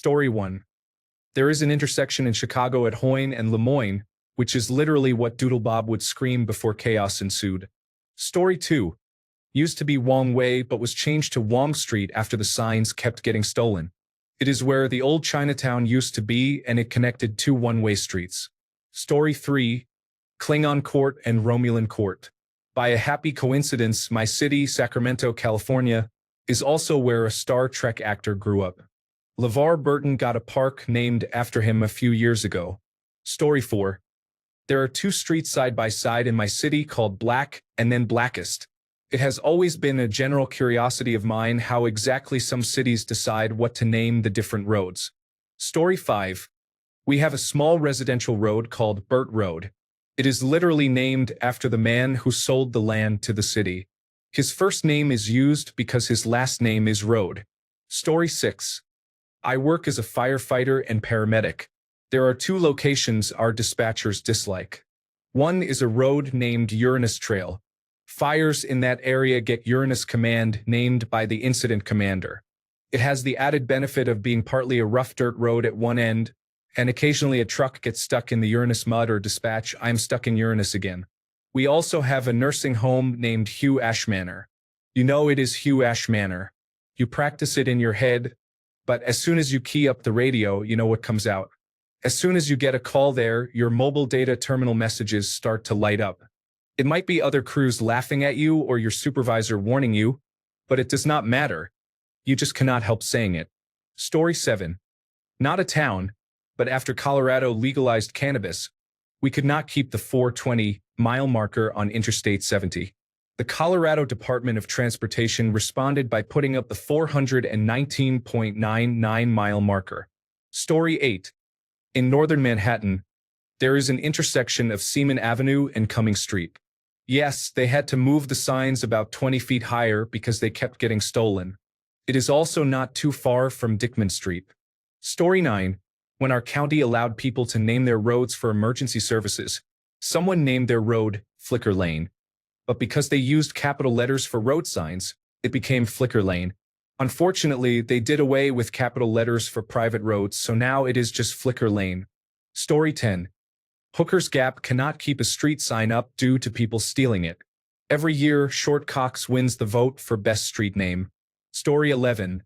Story 1. There is an intersection in Chicago at Hoyne and Lemoyne, which is literally what Doodlebob would scream before chaos ensued. Story 2. Used to be Wong Way but was changed to Wong Street after the signs kept getting stolen. It is where the old Chinatown used to be and it connected two one-way streets. Story 3. Klingon Court and Romulan Court. By a happy coincidence, my city, Sacramento, California, is also where a Star Trek actor grew up. LeVar Burton got a park named after him a few years ago. Story 4. There are two streets side by side in my city called Black and then Blackest. It has always been a general curiosity of mine how exactly some cities decide what to name the different roads. Story 5. We have a small residential road called Burt Road. It is literally named after the man who sold the land to the city. His first name is used because his last name is Road. Story 6. I work as a firefighter and paramedic. There are two locations our dispatchers dislike. One is a road named Uranus Trail. Fires in that area get Uranus Command named by the incident commander. It has the added benefit of being partly a rough dirt road at one end, and occasionally a truck gets stuck in the Uranus mud or dispatch, I'm stuck in Uranus again. We also have a nursing home named Hugh Ash Manor. You know it is Hugh Ash Manor. You practice it in your head, but as soon as you key up the radio, you know what comes out. As soon as you get a call there, your mobile data terminal messages start to light up. It might be other crews laughing at you or your supervisor warning you, but it does not matter. You just cannot help saying it. Story 7. Not a town, but after Colorado legalized cannabis, we could not keep the 420-mile marker on Interstate 70. The Colorado Department of Transportation responded by putting up the 419.99-mile marker. Story 8. In northern Manhattan, there is an intersection of Seaman Avenue and Cumming Street. Yes, they had to move the signs about 20 feet higher because they kept getting stolen. It is also not too far from Dickman Street. Story 9. When our county allowed people to name their roads for emergency services, someone named their road Flicker Lane. But because they used capital letters for road signs, it became Flicker Lane. Unfortunately, they did away with capital letters for private roads, so now it is just Flicker Lane. Story 10. Hooker's Gap cannot keep a street sign up due to people stealing it. Every year, Short Cox wins the vote for best street name. Story 11.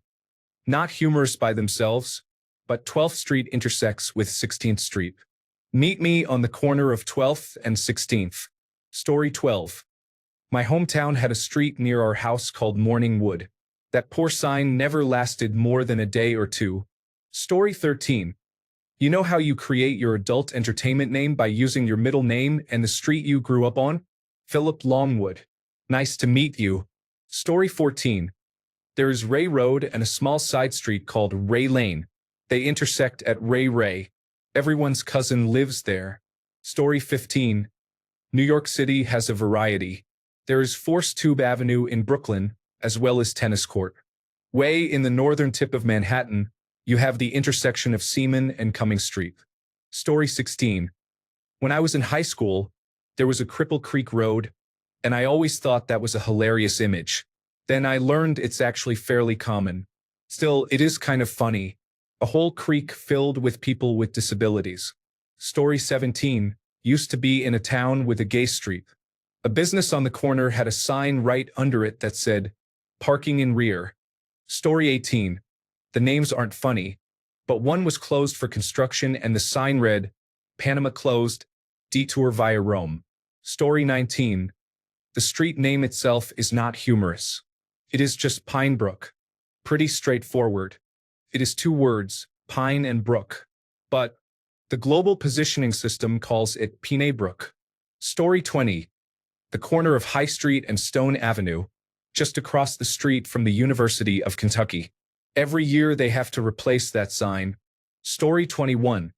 Not humorous by themselves, but 12th Street intersects with 16th Street. Meet me on the corner of 12th and 16th. Story 12. My hometown had a street near our house called Morning Wood. That poor sign never lasted more than a day or two. Story 13. You know how you create your adult entertainment name by using your middle name and the street you grew up on? Philip Longwood. Nice to meet you. Story 14. There is Ray Road and a small side street called Ray Lane. They intersect at Ray Ray. Everyone's cousin lives there. Story 15. New York City has a variety. There is Force Tube Avenue in Brooklyn, as well as Tennis Court. Way in the northern tip of Manhattan, you have the intersection of Seaman and Cumming Street. Story 16. When I was in high school, there was a Cripple Creek Road, and I always thought that was a hilarious image. Then I learned it's actually fairly common. Still, it is kind of funny. A whole creek filled with people with disabilities. Story 17. Used to be in a town with a gay street. A business on the corner had a sign right under it that said, "Parking in rear." Story 18. The names aren't funny, but one was closed for construction and the sign read, "Panama closed, detour via Rome." Story 19. The street name itself is not humorous. It is just Pinebrook. Pretty straightforward. It is two words, pine and brook. But the global positioning system calls it Pinebrook. Story 20. The corner of High Street and Stone Avenue, just across the street from the University of Kentucky. Every year they have to replace that sign. Story 21.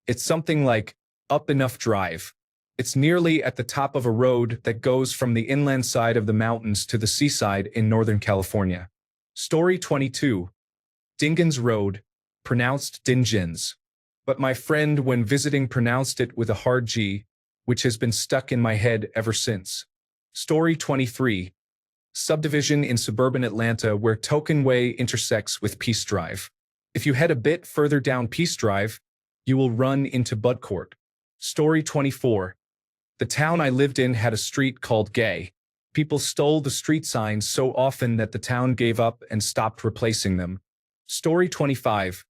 It's something like Up Enough Drive. It's nearly at the top of a road that goes from the inland side of the mountains to the seaside in Northern California. Story 22. Dingens Road, pronounced Dingens. But my friend when visiting pronounced it with a hard G, which has been stuck in my head ever since. Story 23. Subdivision in suburban Atlanta where Token Way intersects with Peace Drive. If you head a bit further down Peace Drive, you will run into Bud Court. Story 24. The town I lived in had a street called Gay. People stole the street signs so often that the town gave up and stopped replacing them. Story 25.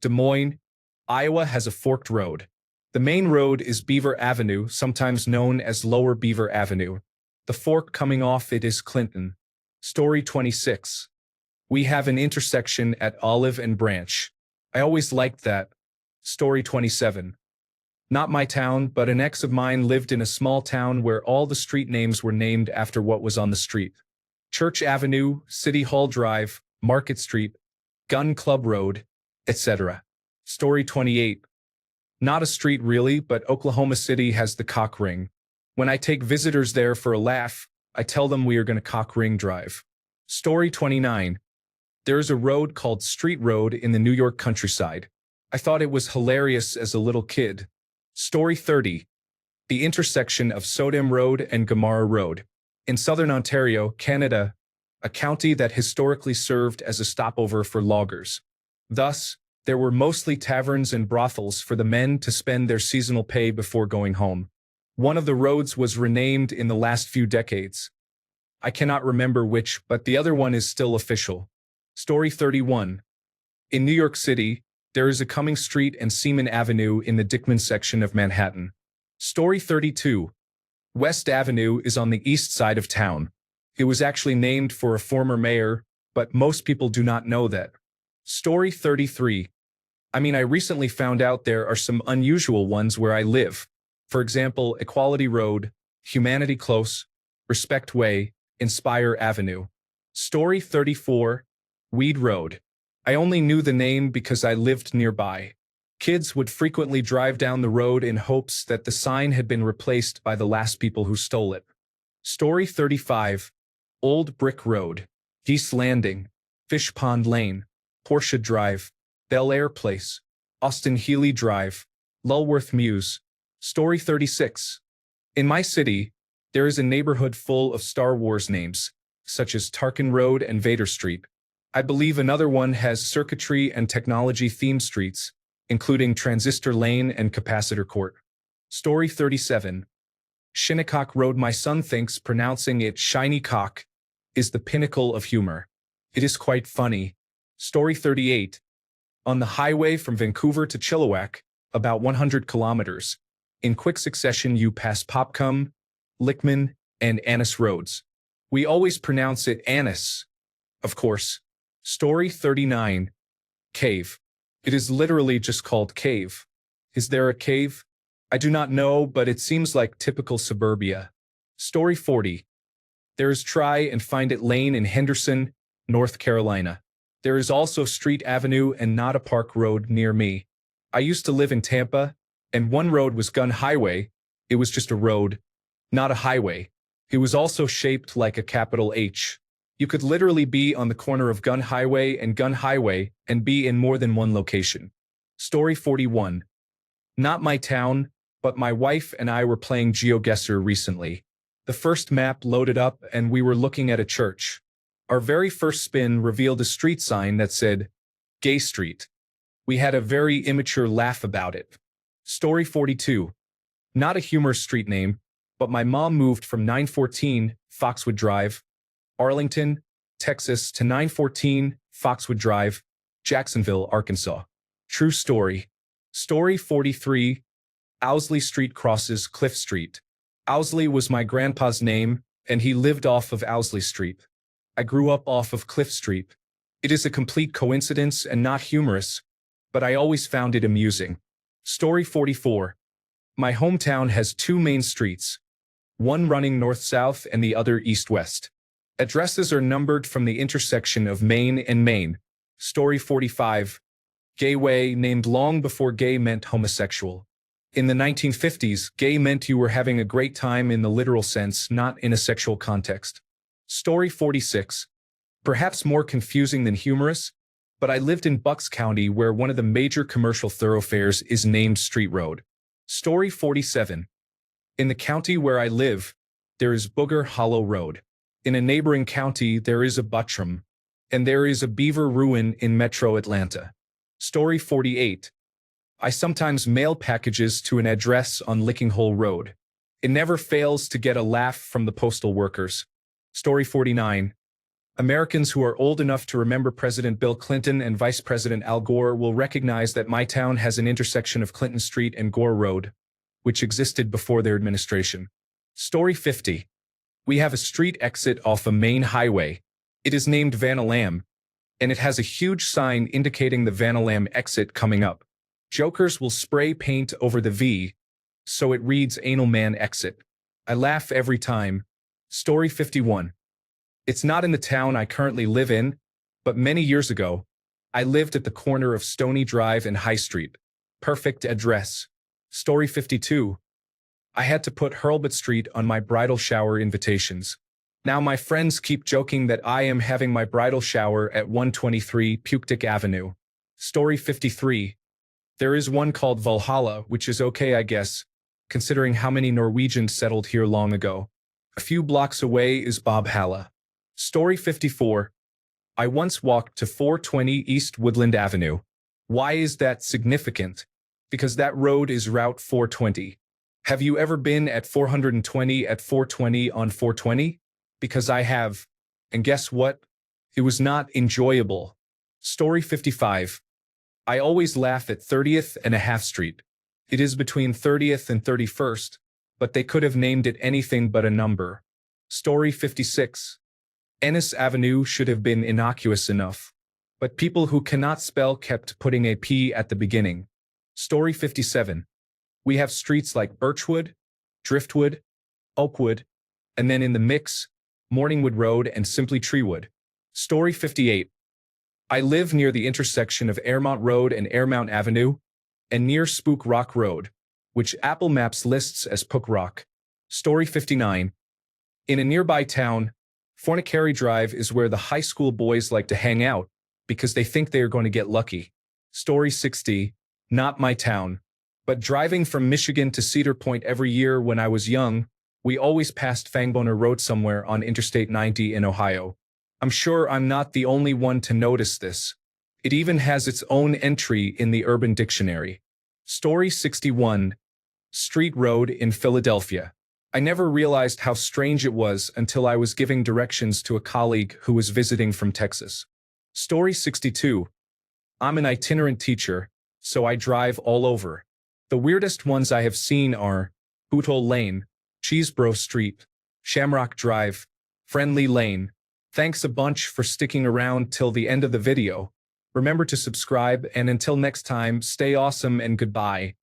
Des Moines, Iowa has a forked road. The main road is Beaver Avenue, sometimes known as Lower Beaver Avenue. The fork coming off it is Clinton. Story 26. We have an intersection at Olive and Branch. I always liked that. Story 27. Not my town, but an ex of mine lived in a small town where all the street names were named after what was on the street. Church Avenue, City Hall Drive, Market Street, Gun Club Road, etc. Story 28. Not a street really, but Oklahoma City has the cock ring. When I take visitors there for a laugh, I tell them we are going to cock ring drive. Story 29. There is a road called Street Road in the New York countryside. I thought it was hilarious as a little kid. Story 30. The intersection of Sodom Road and Gamara Road. In southern Ontario, Canada, a county that historically served as a stopover for loggers. Thus, there were mostly taverns and brothels for the men to spend their seasonal pay before going home. One of the roads was renamed in the last few decades. I cannot remember which, but the other one is still official. Story 31. In New York City, there is a Cummings Street and Seaman Avenue in the Dickman section of Manhattan. Story 32. West Avenue is on the east side of town. It was actually named for a former mayor, but most people do not know that. Story 33. I recently found out there are some unusual ones where I live. For example, Equality Road, Humanity Close, Respect Way, Inspire Avenue. Story 34. Weed Road. I only knew the name because I lived nearby. Kids would frequently drive down the road in hopes that the sign had been replaced by the last people who stole it. Story 35. Old Brick Road, Geese Landing, Fish Pond Lane, Portia Drive, Bel Air Place, Austin Healy Drive, Lulworth Mews. Story 36. In my city, there is a neighborhood full of Star Wars names, such as Tarkin Road and Vader Street. I believe another one has circuitry and technology-themed streets, including Transistor Lane and Capacitor Court. Story 37. Shinnecock Road. My son thinks pronouncing it Shiny Cock is the pinnacle of humor. It is quite funny. Story 38. On the highway from Vancouver to Chilliwack, about 100 kilometers, in quick succession you pass Popcom, Lickman, and Annis roads. We always pronounce it Annis, of course. Story 39. Cave. It is literally just called cave. Is there a cave? I do not know, but it seems like typical suburbia. Story 40. There is Try and Find It Lane in Henderson, North Carolina. There is also Street Avenue and Nada Park Road near me. I used to live in Tampa, and one road was Gun Highway. It was just a road, not a highway. It was also shaped like a capital H. You could literally be on the corner of Gun Highway and be in more than one location. Story 41. Not my town, but my wife and I were playing GeoGuessr recently. The first map loaded up and we were looking at a church. Our very first spin revealed a street sign that said, Gay Street. We had a very immature laugh about it. Story 42. Not a humorous street name, but my mom moved from 914 Foxwood Drive, Arlington, Texas to 914 Foxwood Drive, Jacksonville, Arkansas. True story. Story 43. Owsley Street crosses Cliff Street. Owsley was my grandpa's name, and he lived off of Owsley Street. I grew up off of Cliff Street. It is a complete coincidence and not humorous, but I always found it amusing. Story 44. My hometown has two main streets, one running north-south and the other east-west. Addresses are numbered from the intersection of Main and Main. Story 45. Gay Way, named long before gay meant homosexual. In the 1950s, gay meant you were having a great time in the literal sense, not in a sexual context. Story 46. Perhaps more confusing than humorous, but I lived in Bucks County where one of the major commercial thoroughfares is named Street Road. Story 47. In the county where I live, there is Booger Hollow Road. In a neighboring county, there is a Buttram, and there is a Beaver Ruin in Metro Atlanta. Story 48. I sometimes mail packages to an address on Licking Hole Road. It never fails to get a laugh from the postal workers. Story 49. Americans who are old enough to remember President Bill Clinton and Vice President Al Gore will recognize that my town has an intersection of Clinton Street and Gore Road, which existed before their administration. Story 50. We have a street exit off a main highway. It is named Vanalam, and it has a huge sign indicating the Vanalam exit coming up. Jokers will spray paint over the V, so it reads Anal Man Exit. I laugh every time. Story 51. It's not in the town I currently live in, but many years ago, I lived at the corner of Stony Drive and High Street. Perfect address. Story 52. I had to put Hurlbut Street on my bridal shower invitations. Now my friends keep joking that I am having my bridal shower at 123 Puktik Avenue. Story 53. There is one called Valhalla, which is okay, I guess, considering how many Norwegians settled here long ago. A few blocks away is Bob Halla. Story 54. I once walked to 420 East Woodland Avenue. Why is that significant? Because that road is Route 420. Have you ever been at 420 at 420 on 420? Because I have. And guess what? It was not enjoyable. Story 55. I always laugh at 30th and a half Street. It is between 30th and 31st, but they could have named it anything but a number. Story 56. Ennis Avenue should have been innocuous enough, but people who cannot spell kept putting a P at the beginning. Story 57. We have streets like Birchwood, Driftwood, Oakwood, and then in the mix, Morningwood Road and simply Treewood. Story 58. I live near the intersection of Airmont Road and Airmount Avenue, and near Spook Rock Road, which Apple Maps lists as Pook Rock. Story 59. In a nearby town, Fornicary Drive is where the high school boys like to hang out because they think they are going to get lucky. Story 60. Not my town. But driving from Michigan to Cedar Point every year when I was young, we always passed Fangboner Road somewhere on Interstate 90 in Ohio. I'm sure I'm not the only one to notice this. It even has its own entry in the Urban Dictionary. Story 61. Street Road in Philadelphia. I never realized how strange it was until I was giving directions to a colleague who was visiting from Texas. Story 62. I'm an itinerant teacher, so I drive all over. The weirdest ones I have seen are Boothole Lane, Cheesebro Street, Shamrock Drive, Friendly Lane. Thanks a bunch for sticking around till the end of the video. Remember to subscribe, and until next time, stay awesome and goodbye.